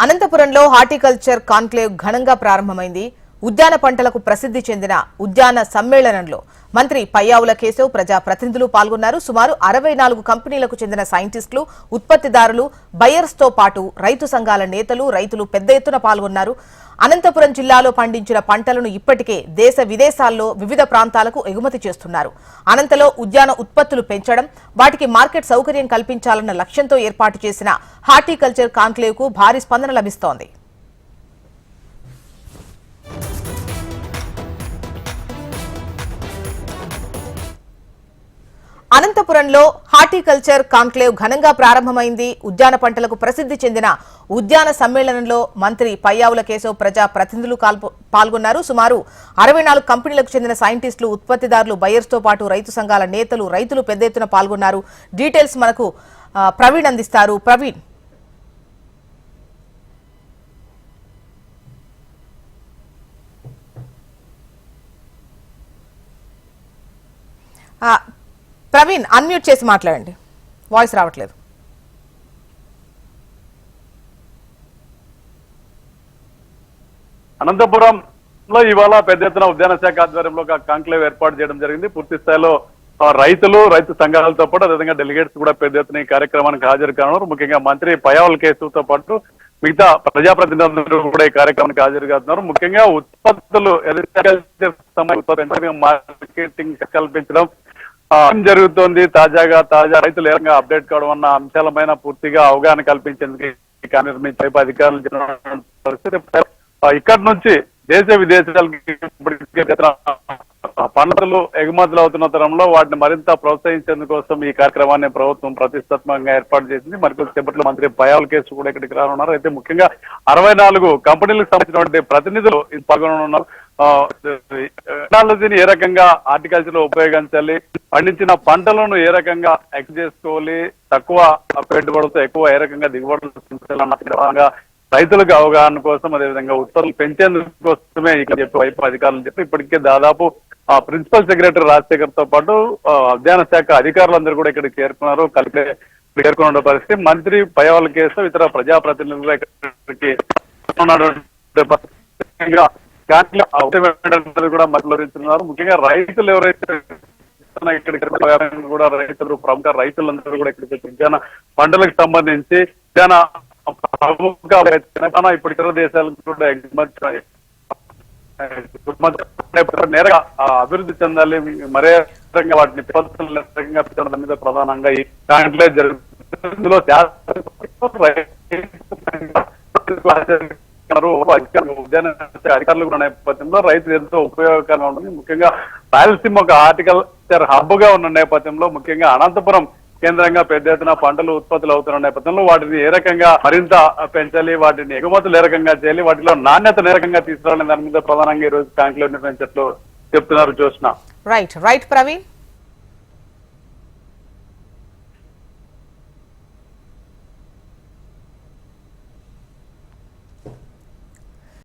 అనంతపురంలో horticulture conclave ఘనంగా ప్రారంభమైంది. ఉద్యాన పంటలకు ప్రసిద్ధి చెందిన ఉద్యాన సమ్మేళనంలో మంత్రి పయ్యావుల కేశవ్ ప్రజా ప్రతినిధులు పాల్గొన్నారు. సుమారు 64 కంపెనీలకు చెందిన సైంటిస్టులు, ఉత్పత్తిదారులు, బయర్స్ తో పాటు రైతు సంఘాల నేతలు, రైతులు పెద్ద ఎత్తున పాల్గొన్నారు. అనంతపురం జిల్లాలో పండించిన పంటలను ఇప్పటికే దేశ విదేశాల్లో వివిధ ప్రాంతాలకు ఎగుమతి చేస్తున్నారు. అనంతలో ఉద్యాన ఉత్పత్తులు పెంచడం, వాటికి మార్కెట్ సౌకర్యం కల్పించాలన్న లక్ష్యంతో ఏర్పాటు చేసిన హార్టికల్చర్ కాన్క్లేవ్ కు భారీ స్పందన లభిస్తోంది. అనంతపురంలో హార్టికల్చర్ కాన్క్లేవ్ ఘనంగా ప్రారంభమైంది. ఉద్యాన పంటలకు ప్రసిద్ధి చెందిన ఉద్యాన సమ్మేళనంలో మంత్రి పయ్యావుల కేశవ్ ప్రజా ప్రతినిధులు పాల్గొన్నారు. సుమారు 64 కంపెనీలకు చెందిన సైంటిస్టులు, ఉత్పత్తిదారులు, బయర్స్ తో పాటు రైతు సంఘాల నేతలు, రైతులు పెద్ద ఎత్తున పాల్గొన్నారు. డీటెయిల్స్ మనకు ప్రవీణ్ అందిస్తారు. ప్రవీణ్, ప్రవీణ్ అన్మ్యూట్ చేసి మాట్లాడండి, వాయిస్ రావట్లేదు. అనంతపురంలో ఇవాళ పెద్ద ఎత్తున ఉద్యాన శాఖ ఆధ్వర్యంలో కాంక్లేవ్ ఏర్పాటు చేయడం జరిగింది. పూర్తి స్థాయిలో రైతులు, రైతు సంఘాలతో పాటు అదేవిధంగా డెలిగేట్స్ కూడా పెద్ద ఎత్తున ఈ కార్యక్రమానికి హాజరు కానున్నారు. ముఖ్యంగా మంత్రి పయ్యావుల కేశవ్ తో పాటు మిగతా ప్రజాప్రతినిధులు కూడా ఈ కార్యక్రమానికి హాజరు కానున్నారు. ముఖ్యంగా ఉత్పత్తులు మార్కెటింగ్ కల్పించడం జరుగుతోంది. తాజా రైతులు ఏ రకంగా అప్డేట్ కావడం అన్న అంశాలపైన పూర్తిగా అవగాహన కల్పించేందుకు నిర్మించే అధికారులు పరిస్థితి. ఇక్కడి నుంచి దేశ విదేశాలకి పంటలు ఎగుమతులు అవుతున్న తరంలో వాటిని మరింత ప్రోత్సహించేందుకోసం ఈ కార్యక్రమాన్ని ప్రభుత్వం ప్రతిష్టాత్మకంగా ఏర్పాటు చేసింది. మరికొద్దిసేపట్లో మంత్రి పయ్యావుల కేశవ్ కూడా ఇక్కడికి రానున్నారు. అయితే ముఖ్యంగా 64 కంపెనీలకు సంబంధించినటువంటి ప్రతినిధులు పాల్గొనున్నారు. టెక్నాలజీని ఏ రకంగా హార్టికల్చర్ లో ఉపయోగించాలి, పండించిన పంటలను ఏ రకంగా ఎక్స్ చేసుకోవాలి, తక్కువ పెట్టుబడులతో ఎక్కువ ఏ రకంగా దిగుబడులు రైతులకు అవగాహన కోసం, అదేవిధంగా ఉత్పత్తులు పెంచేందుకోసమే ఇక్కడ చెప్పి వైపు అధికారులు చెప్పి ఇప్పటికే దాదాపు ప్రిన్సిపల్ సెక్రటరీ రాజశేఖర్ తో పాటు ఉద్యాన శాఖ అధికారులందరూ కూడా ఇక్కడికి చేరుకున్న పరిస్థితి. మంత్రి పయ్యావుల కేశవ్ ఇతర ప్రజాప్రతినిధులు ఇక్కడికి కూడా మద్దతున్నారు. ముఖ్యంగా రైతులు ఎవరైతే ఇక్కడికి కూడా రైతులు, ప్రముఖ రైతులందరూ కూడా ఇక్కడికి ఉద్యాన పంటలకు సంబంధించి ఇప్పుడు ఇతర దేశాలకు కూడా నేరుగా అభివృద్ధి చెందాలి, మరే రకంగా వాటిని పెంచడం మీద ప్రధానంగా ఈ కాంక్లేవ్ జరుగుతుంది. ఇందులో ఉద్యాన అధికారులు కూడా నేపథ్యంలో రైతులు ఎంతో ఉపయోగకరంగా ఉంటుంది. ముఖ్యంగా రాయలసీమ ఒక హార్టికల్చర్ హబ్ గా ఉన్న నేపథ్యంలో, ముఖ్యంగా అనంతపురం కేంద్రంగా పెద్ద ఎత్తున పంటలు ఉత్పత్తులు అవుతున్న నేపథ్యంలో వాటిని ఏ రకంగా మరింత పెంచాలి, వాటిని ఎగుమతులు ఏ రకంగా చేయాలి, వాటిలో నాణ్యత ఏ రకంగా తీసుకురావాలని దాని మీద ప్రధానంగా ఈ రోజు కాంక్లేవ్ నిర్వహించినట్లు చెప్తున్నారు. జోష్న. రైట్ ప్రవీణ్.